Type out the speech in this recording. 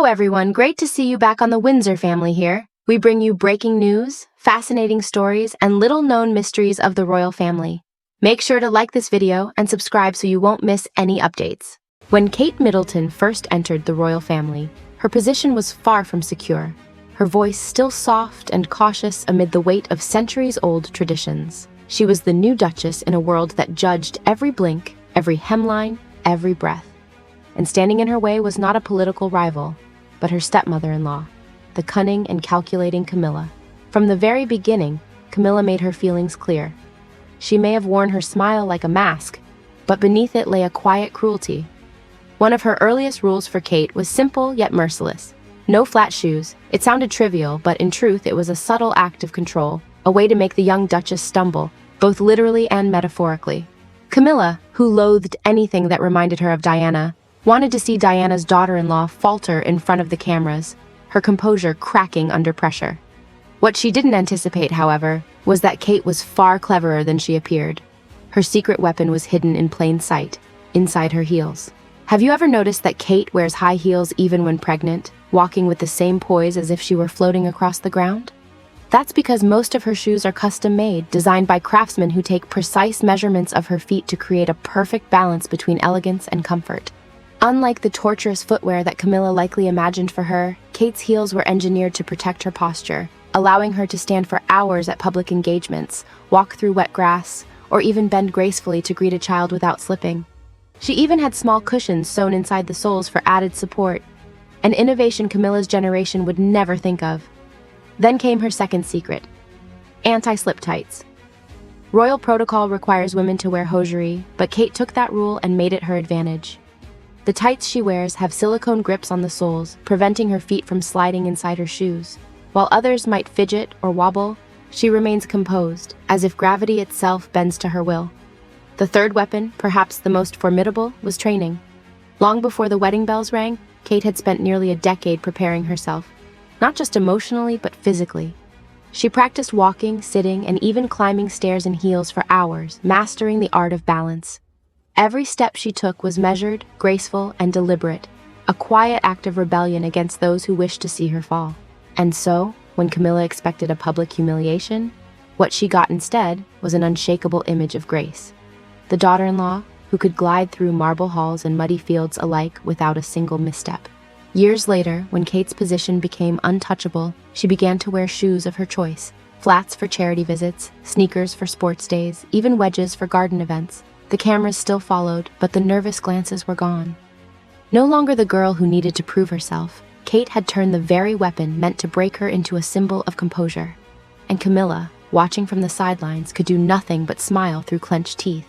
everyone, great to see you back on the Windsor family here. We bring you breaking news, fascinating stories, and little-known mysteries of the royal family. Make sure to like this video and subscribe so you won't miss any updates. When Kate Middleton first entered the royal family, her position was far from secure, her voice still soft and cautious amid the weight of centuries-old traditions. She was the new duchess in a world that judged every blink, every hemline, every breath. And standing in her way was not a political rival, but her stepmother-in-law, the cunning and calculating Camilla. From the very beginning, Camilla made her feelings clear. She may have worn her smile like a mask, but beneath it lay a quiet cruelty. One of her earliest rules for Kate was simple yet merciless. No flat shoes. It sounded trivial, but in truth it was a subtle act of control, a way to make the young duchess stumble, both literally and metaphorically. Camilla, who loathed anything that reminded her of Diana, wanted to see Diana's daughter-in-law falter in front of the cameras, her composure cracking under pressure. What she didn't anticipate, however, was that Kate was far cleverer than she appeared. Her secret weapon was hidden in plain sight, inside her heels. Have you ever noticed that Kate wears high heels even when pregnant, walking with the same poise as if she were floating across the ground? That's because most of her shoes are custom-made, designed by craftsmen who take precise measurements of her feet to create a perfect balance between elegance and comfort. Unlike the torturous footwear that Camilla likely imagined for her, Kate's heels were engineered to protect her posture, allowing her to stand for hours at public engagements, walk through wet grass, or even bend gracefully to greet a child without slipping. She even had small cushions sewn inside the soles for added support, an innovation Camilla's generation would never think of. Then came her second secret: anti-slip tights. Royal protocol requires women to wear hosiery, but Kate took that rule and made it her advantage. The tights she wears have silicone grips on the soles, preventing her feet from sliding inside her shoes. While others might fidget or wobble, she remains composed, as if gravity itself bends to her will. The third weapon, perhaps the most formidable, was training. Long before the wedding bells rang, Kate had spent nearly a decade preparing herself, not just emotionally, but physically. She practiced walking, sitting, and even climbing stairs in heels for hours, mastering the art of balance. Every step she took was measured, graceful, and deliberate, a quiet act of rebellion against those who wished to see her fall. And so, when Camilla expected a public humiliation, what she got instead was an unshakable image of grace. The daughter-in-law, who could glide through marble halls and muddy fields alike without a single misstep. Years later, when Kate's position became untouchable, she began to wear shoes of her choice. Flats for charity visits, sneakers for sports days, even wedges for garden events. The cameras still followed, but the nervous glances were gone. No longer the girl who needed to prove herself, Kate had turned the very weapon meant to break her into a symbol of composure. And Camilla, watching from the sidelines, could do nothing but smile through clenched teeth.